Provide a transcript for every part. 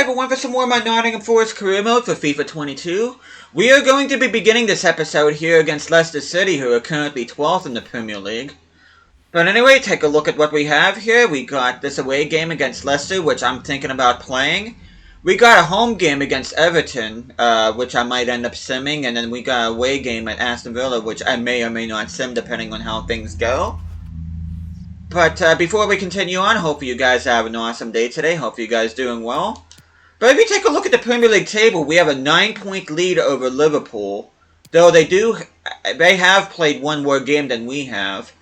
everyone, for some more of my Nottingham Forest career mode for FIFA 22. We are going to be beginning this episode here against Leicester City, who are currently 12th in the Premier League. But anyway, take a look at what we have here. We got this away game against Leicester, which I'm thinking about playing. We got a home game against Everton, which I might end up simming. And then we got a away game at Aston Villa, which I may or may not sim, depending on how things go. But before we continue on, hope you guys have an awesome day today. Hope you guys doing well. But if you take a look at the Premier League table, we have a 9-point lead over Liverpool. Though they have played one more game than we have.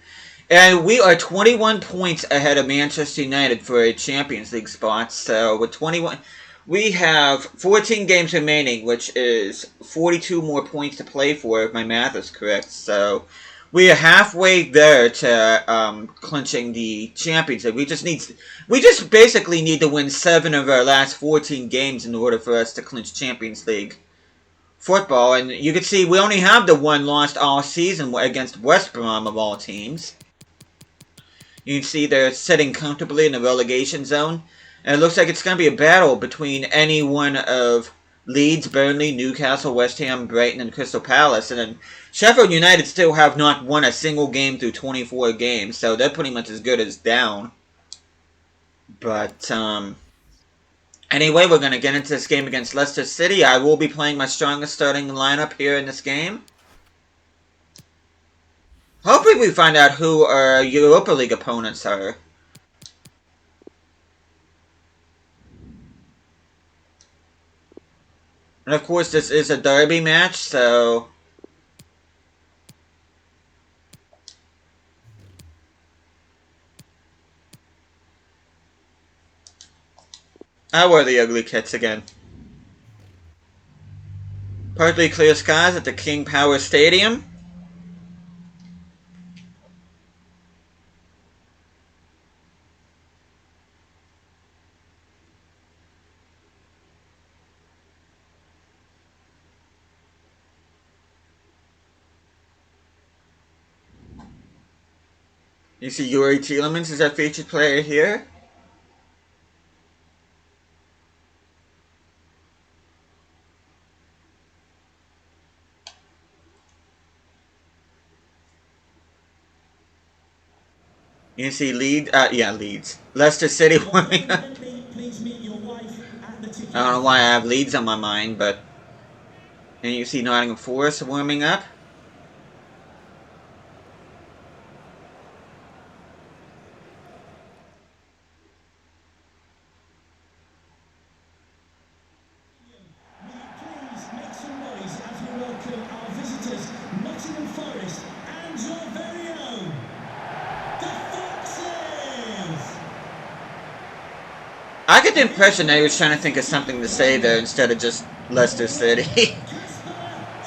And we are 21 points ahead of Manchester United for a Champions League spot. So with 21, we have 14 games remaining, which is 42 more points to play for if my math is correct. So we are halfway there to clinching the Champions League. We just basically need to win 7 of our last 14 games in order for us to clinch Champions League football. And you can see we only have the one loss all season against West Brom of all teams. You can see they're sitting comfortably in the relegation zone. And it looks like it's going to be a battle between any one of Leeds, Burnley, Newcastle, West Ham, Brighton, and Crystal Palace. And then Sheffield United still have not won a single game through 24 games, so they're pretty much as good as down. But, anyway, we're going to get into this game against Leicester City. I will be playing my strongest starting lineup here in this game. Hopefully we find out who our Europa League opponents are. And of course, this is a derby match, so I wear the ugly kits again. Partly clear skies at the King Power Stadium. You see Yuri Tielemans is our featured player here. You see Leeds. Leicester City warming up. I don't know why I have Leeds on my mind, but and you see Nottingham Forest warming up. Nottingham Forest and your very own, the Foxes! I get the impression that he was trying to think of something to say there instead of just Leicester City.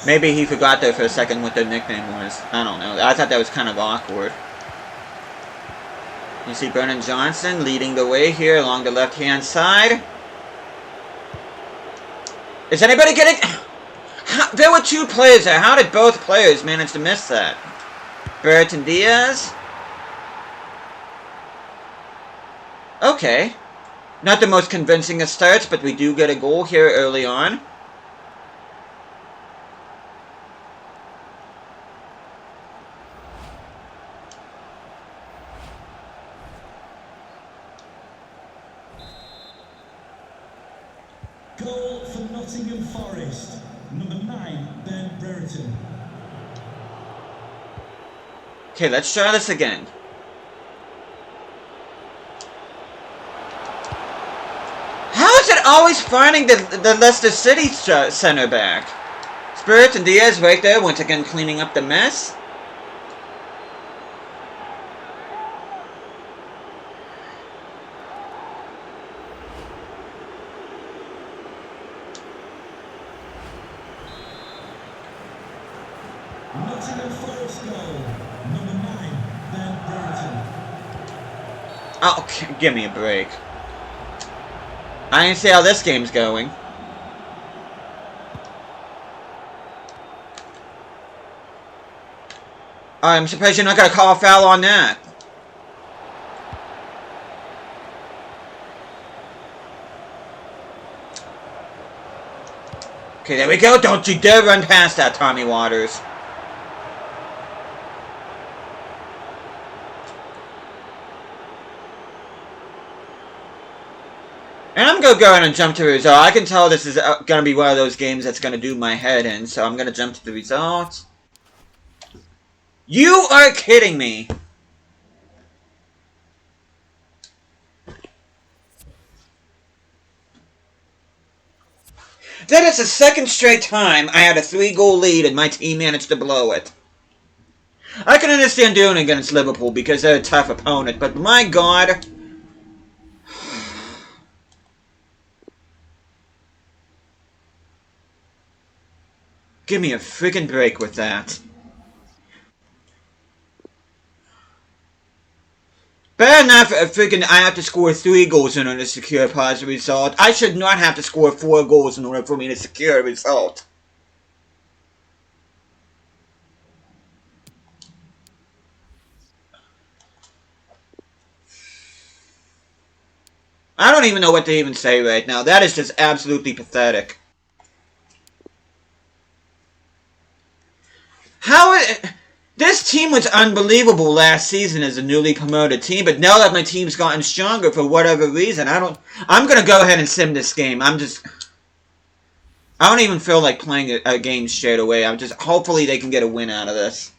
Maybe he forgot there for a second what their nickname was. I don't know. I thought that was kind of awkward. You see Brennan Johnson leading the way here along the left-hand side. Is anybody getting... There were 2 players there. How did both players manage to miss that? Burton Diaz. Okay. Not the most convincing of starts, but we do get a goal here early on. Goal for Nottingham Forest. Number 9, Ben Brereton. Okay, let's try this again. How is it always finding the Leicester City center back? Spirit and Diaz right there, once again cleaning up the mess. Nottingham Forest goal. Number 9, Ben Brereton. Oh, okay, give me a break. I didn't see how this game's going. I'm surprised you're not going to call a foul on that. Okay, there we go. Don't you dare run past that, Tommy Waters. And I'm going to go ahead and jump to the result. I can tell this is going to be one of those games that's going to do my head in, so I'm going to jump to the result. You are kidding me! That is the second straight time I had a 3-goal lead and my team managed to blow it. I can understand doing it against Liverpool because they're a tough opponent, but my God... Give me a freaking break with that. Bad enough, I have to score 3 goals in order to secure a positive result. I should not have to score 4 goals in order for me to secure a result. I don't even know what to even say right now. That is just absolutely pathetic. This team was unbelievable last season as a newly promoted team, but now that my team's gotten stronger for whatever reason, I'm gonna go ahead and sim this game. I don't even feel like playing a game straight away. Hopefully they can get a win out of this.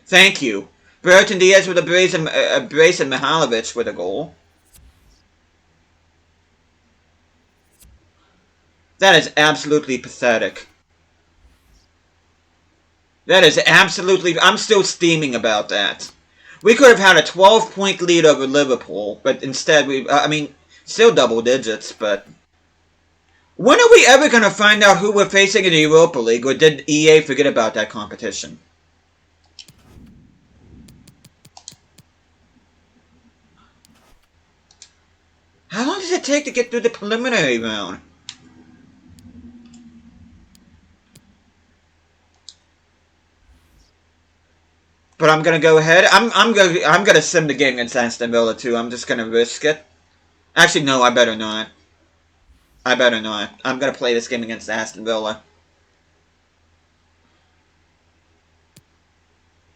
Thank you. Burton Diaz with a brace and Mihalovic with a goal. That is absolutely pathetic. That is absolutely... I'm still steaming about that. We could have had a 12-point lead over Liverpool, but instead still double digits, but... When are we ever going to find out who we're facing in the Europa League, or did EA forget about that competition? How long does it take to get through the preliminary round? But I'm gonna go ahead. I'm gonna sim the game against Aston Villa too. I'm just gonna risk it. Actually, no, I better not. I better not. I'm gonna play this game against Aston Villa.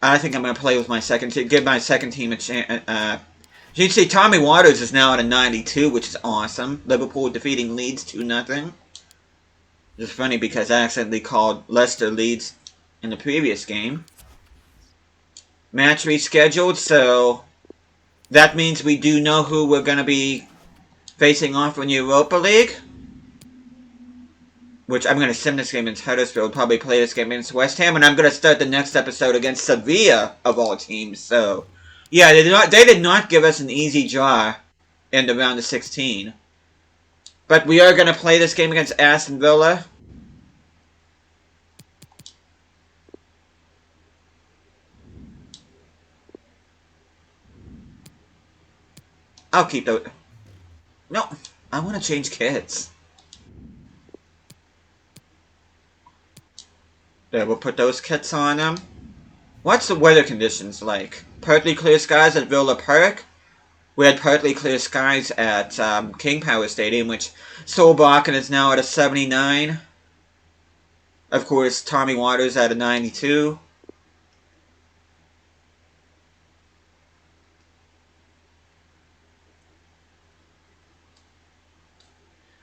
I think I'm gonna play with my second team. Give my second team a chance. You can see Tommy Waters is now at a 92, which is awesome. Liverpool defeating Leeds 2-0. It's funny because I accidentally called Leicester Leeds in the previous game. Match rescheduled, so that means we do know who we're going to be facing off in Europa League. Which I'm going to sim this game against Huddersfield, probably play this game against West Ham, and I'm going to start the next episode against Sevilla, of all teams. So, yeah, they did not give us an easy draw in the round of 16. But we are going to play this game against Aston Villa. I'll keep those. No, I want to change kits. There, we'll put those kits on them. What's the weather conditions like? Partly clear skies at Villa Park. We had partly clear skies at King Power Stadium, which Solbakken is now at a 79. Of course, Tommy Waters at a 92.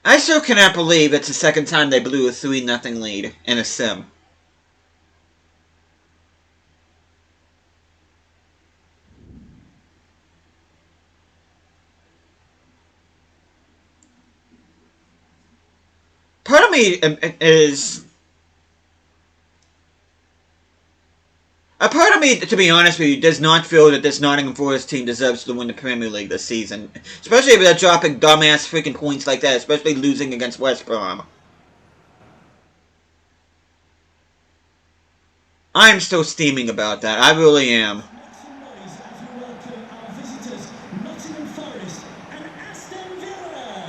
I still cannot believe it's the second time they blew a 3-0 lead in a sim. Part of me is... A part of me, to be honest with you, does not feel that this Nottingham Forest team deserves to win the Premier League this season. Especially if they're dropping dumbass freaking points like that, especially losing against West Brom. I'm still steaming about that. I really am.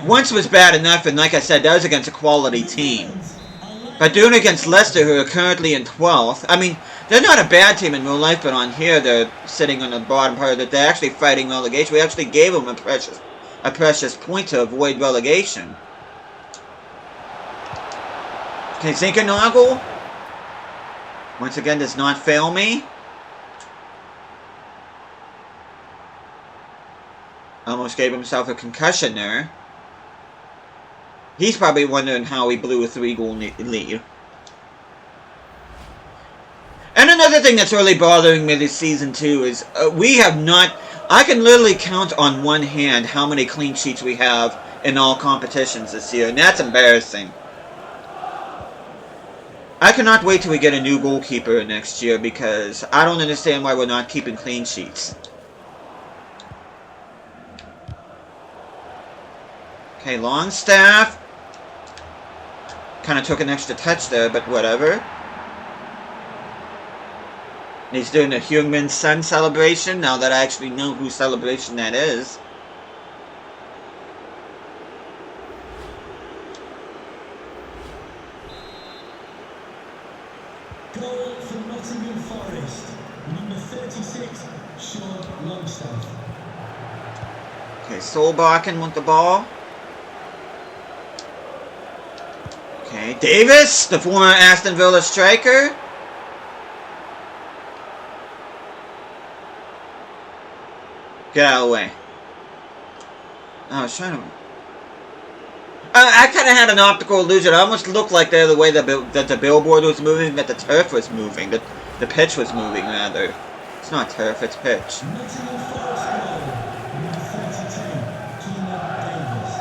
Once was bad enough, and like I said, that was against a quality team. But doing it against Leicester, who are currently in 12th, I mean, they're not a bad team in real life, but on here they're sitting on the bottom part of it. They're actually fighting relegation. We actually gave them a a precious point to avoid relegation. Okay, Zinkernagel once again does not fail me. Almost gave himself a concussion there. He's probably wondering how he blew a 3-goal lead. And another thing that's really bothering me this season too is we have not... I can literally count on one hand how many clean sheets we have in all competitions this year, and that's embarrassing. I cannot wait till we get a new goalkeeper next year because I don't understand why we're not keeping clean sheets. Okay, Longstaff. Kind of took an extra touch there, but whatever. He's doing a Heung-min Son celebration, now that I actually know whose celebration that is. Goal for Nottingham Forest. Number 36, Sean Longstaff. Okay, Solbakken with the ball. Okay, Davis, the former Aston Villa striker. Get out of the way. I was trying to... I kind of had an optical illusion. It almost looked like the way that the billboard was moving, that the turf was moving. The pitch was moving, rather. It's not turf, it's pitch. Nottingham Forest goal. Number 32, Keelan Davis.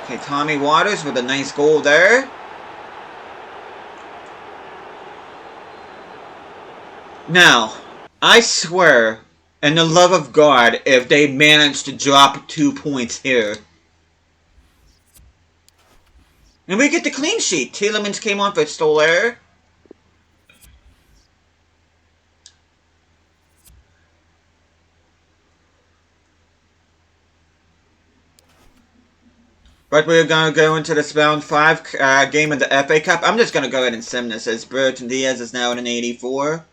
Okay, Tommy Waters with a nice goal there. Now, I swear, in the love of God, if they manage to drop 2 points here. And we get the clean sheet. Tielemans came on for Stoller. But we're going to go into this round 5 game of the FA Cup. I'm just going to go ahead and sim this as Burton Diaz is now at an 84.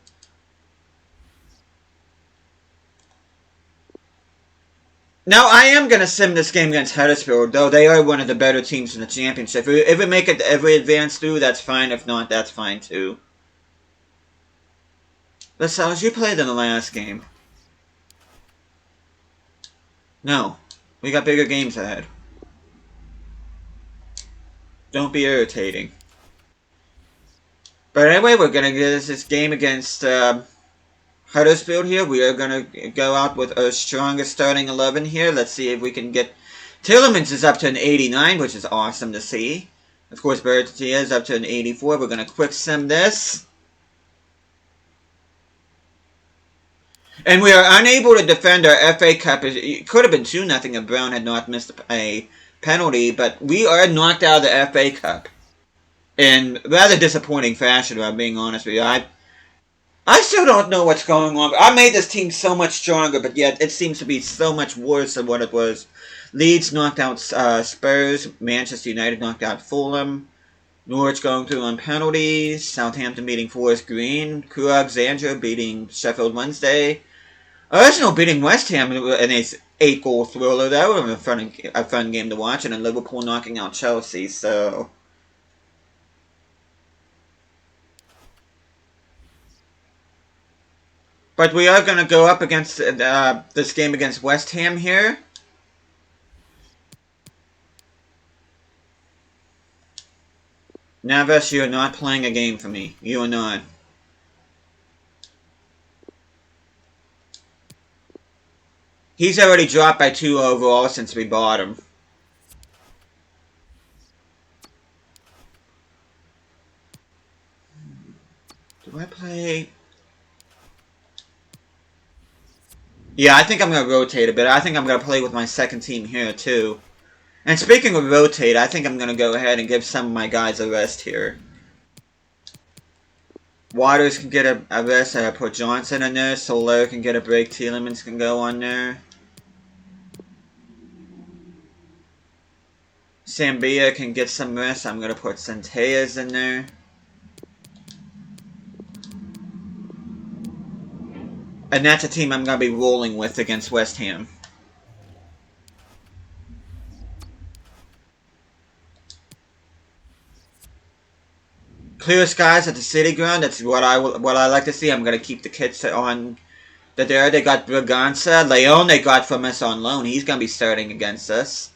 Now, I am going to sim this game against Huddersfield, though they are one of the better teams in the championship. If we advance through, that's fine. If not, that's fine too. Lascelles, you played in the last game. No. We got bigger games ahead. Don't be irritating. But anyway, we're going to get this game against Huddersfield here. We are going to go out with our strongest starting 11 here. Let's see if we can get... Tielemans is up to an 89, which is awesome to see. Of course, Bertie is up to an 84. We're going to quick sim this. And we are unable to defend our FA Cup. It could have been 2-0 if Brown had not missed a penalty, but we are knocked out of the FA Cup. In rather disappointing fashion, if I'm being honest with you. I still don't know what's going on. I made this team so much stronger, but yet it seems to be so much worse than what it was. Leeds knocked out Spurs. Manchester United knocked out Fulham. Norwich going through on penalties. Southampton beating Forest Green. Crewe Alexandria beating Sheffield Wednesday. Arsenal beating West Ham in a 8-goal thriller. That would have been a fun game to watch. And then Liverpool knocking out Chelsea. So... But we are going to go up against this game against West Ham here. Navas, you are not playing a game for me. You are not. He's already dropped by 2 overall since we bought him. Do I play... Yeah, I think I'm going to rotate a bit. I think I'm going to play with my second team here, too. And speaking of rotate, I think I'm going to go ahead and give some of my guys a rest here. Waters can get a rest. I put Johnson in there. Soler can get a break. Tielemans can go on there. Sambia can get some rest. I'm going to put Centellas in there. And that's a team I'm going to be rolling with against West Ham. Clear skies at the City Ground. That's what I like to see. I'm going to keep the kids on the there. They got Braganza. Leon they got from us on loan. He's going to be starting against us.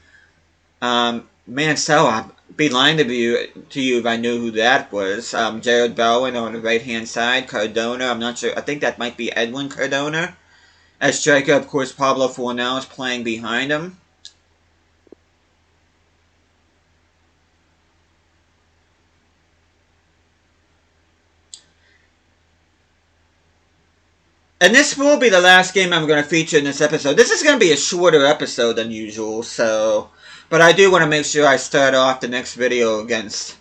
Man, so I'd be lying to you if I knew who that was. Jared Bowen on the right-hand side. Cardona, I'm not sure. I think that might be Edwin Cardona. As striker, of course, Pablo Fornal is playing behind him. And this will be the last game I'm going to feature in this episode. This is going to be a shorter episode than usual, so... But I do want to make sure I start off the next video against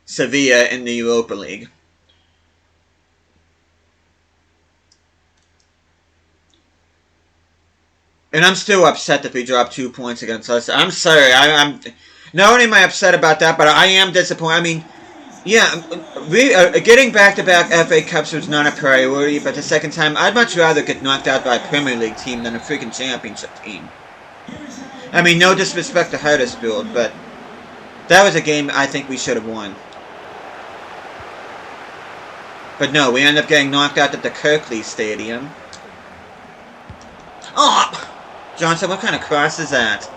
Sevilla in the Europa League. And I'm still upset that we dropped 2 points against us. I'm sorry. I'm not only am I upset about that, but I am disappointed. I mean, yeah, getting back-to-back FA Cups was not a priority, but the second time, I'd much rather get knocked out by a Premier League team than a freaking Championship team. I mean, no disrespect to Huddersfield, but that was a game I think we should have won. But no, we ended up getting knocked out at the Kirkley Stadium. Oh! Johnson, what kind of cross is that?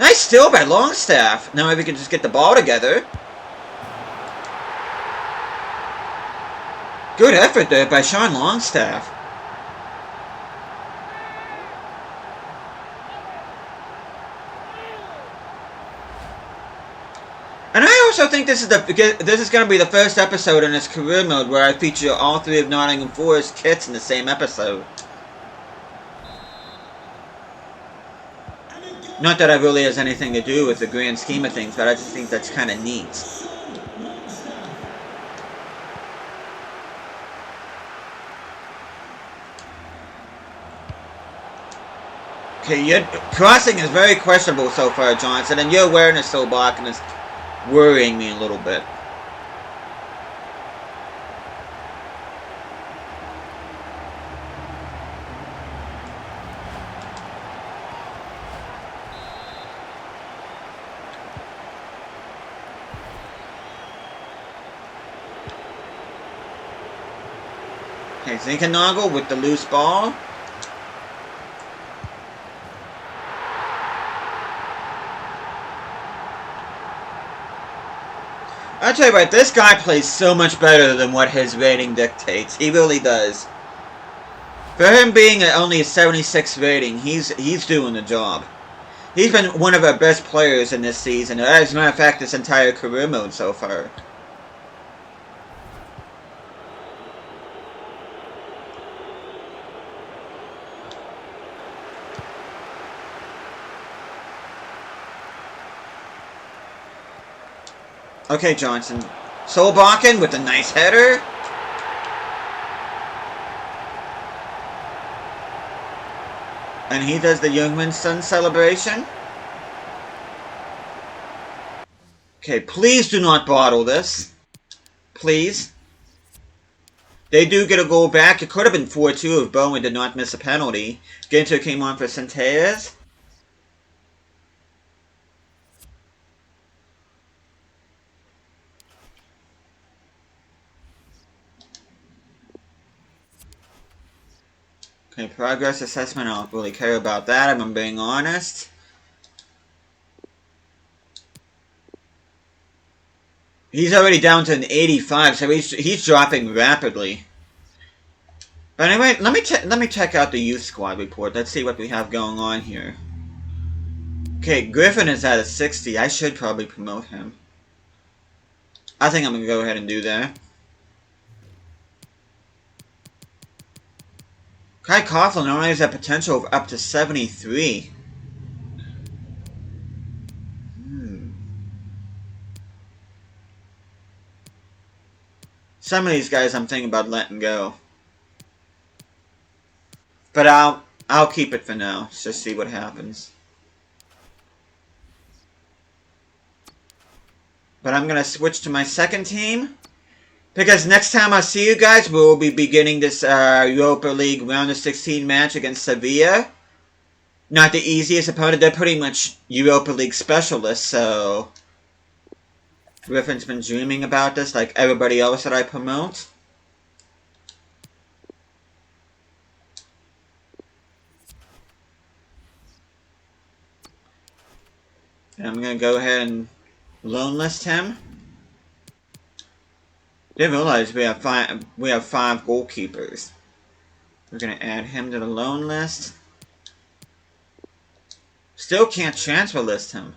Nice steal by Longstaff. Now maybe we can just get the ball together. Good effort there by Sean Longstaff. And I also think this is going to be the first episode in this career mode where I feature all three of Nottingham Forest kits in the same episode. Not that it really has anything to do with the grand scheme of things, but I just think that's kind of neat. Okay, your crossing is very questionable so far, Johnson, and your awareness so blocking is worrying me a little bit. Okay, Zinkenagel with the loose ball. I'll tell you what, this guy plays so much better than what his rating dictates. He really does. For him being at only a 76 rating, he's doing the job. He's been one of our best players in this season, as a matter of fact, this entire career mode so far. Okay, Johnson. Solbakken with a nice header. And he does the Youngman's Son celebration. Okay, please do not bottle this. Please. They do get a goal back. It could have been 4-2 if Bowen did not miss a penalty. Ginter came on for Centelles. Okay, progress assessment, I don't really care about that, if I'm being honest. He's already down to an 85, so he's dropping rapidly. But anyway, let me check out the youth squad report. Let's see what we have going on here. Okay, Griffin is at a 60. I should probably promote him. I think I'm going to go ahead and do that. Kai Coughlin only has a potential of up to 73. Some of these guys I'm thinking about letting go. But I'll keep it for now. Just see what happens. But I'm going to switch to my second team. Because next time I see you guys, we'll be beginning this Europa League round of 16 match against Sevilla. Not the easiest opponent. They're pretty much Europa League specialists, so Griffin's been dreaming about this like everybody else that I promote. And I'm going to go ahead and loan list him. Didn't realize we have five goalkeepers. We're going to add him to the loan list. Still can't transfer list him.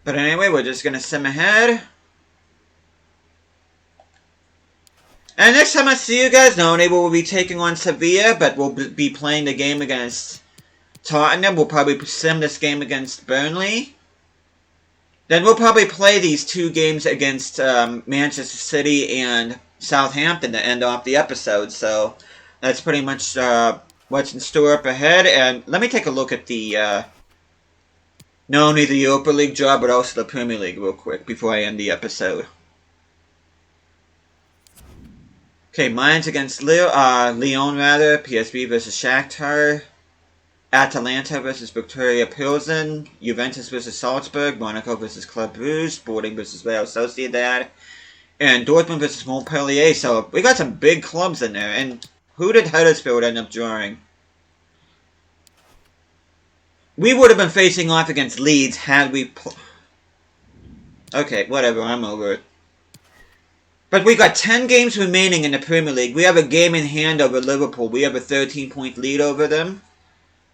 But anyway, we're just going to sim ahead. And next time I see you guys, not only will we be taking on Sevilla, but we'll be playing the game against Tottenham. We'll probably sim this game against Burnley. Then we'll probably play these two games against Manchester City and Southampton to end off the episode. So that's pretty much what's in store up ahead. And let me take a look at the not only the Europa League job, but also the Premier League real quick before I end the episode. Okay, mine's against Lyon rather, PSV versus Shakhtar, Atalanta versus Victoria Pilsen, Juventus versus Salzburg, Monaco versus Club Brugge, Sporting versus Real Sociedad, and Dortmund versus Montpellier. So we got some big clubs in there. And who did Huddersfield end up drawing? We would have been facing off against Leeds had we... Okay, whatever, I'm over it. But we got 10 games remaining in the Premier League. We have a game in hand over Liverpool. We have a 13-point lead over them.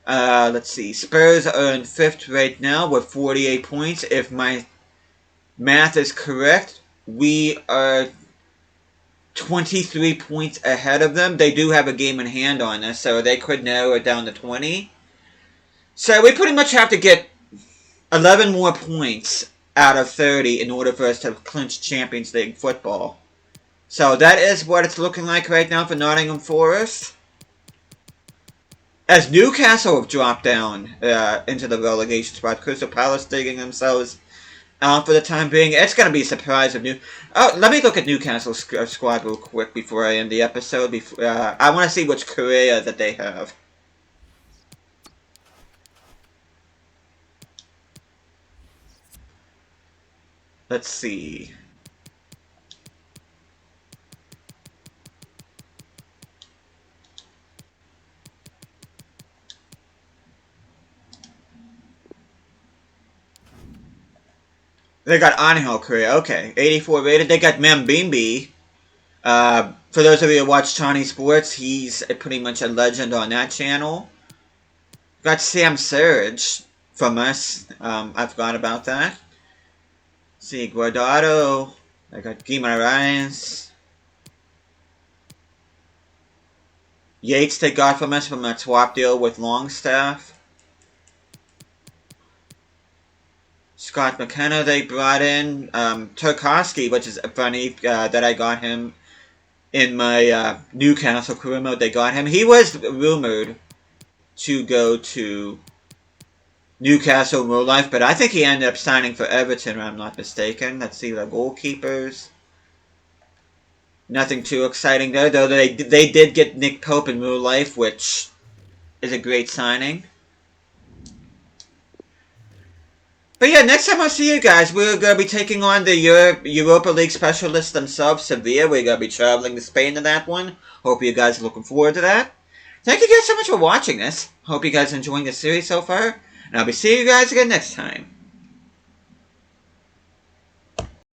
Let's see. Spurs are in 5th right now with 48 points. If my math is correct, we are 23 points ahead of them. They do have a game in hand on us, so they could narrow it down to 20. So we pretty much have to get 11 more points out of 30 in order for us to clinch Champions League football. So that is what it's looking like right now for Nottingham Forest. As Newcastle have dropped down into the relegation spot, Crystal Palace digging themselves out for the time being. It's going to be a surprise of let me look at Newcastle's squad real quick before I end the episode. I want to see which career that they have. Let's see. They got Angel career. Okay. 84 rated. They got Mambimbi. For those of you who watch Tawny Sports, he's pretty much a legend on that channel. Got Sam Surge from us. I forgot about that. Let's see, Guardado. I got Guimarães. Yates they got from us from that swap deal with Longstaff. Scott McKenna they brought in. Tarkovsky, which is funny that I got him in my Newcastle career mode. They got him. He was rumored to go to Newcastle in real life, but I think he ended up signing for Everton, if I'm not mistaken. Let's see the goalkeepers. Nothing too exciting there, though they did get Nick Pope in real life, which is a great signing. But yeah, next time I see you guys, we're going to be taking on the Europa League specialists themselves, Sevilla. We're going to be traveling to Spain to that one. Hope you guys are looking forward to that. Thank you guys so much for watching this. Hope you guys are enjoying the series so far. And I'll be seeing you guys again next time.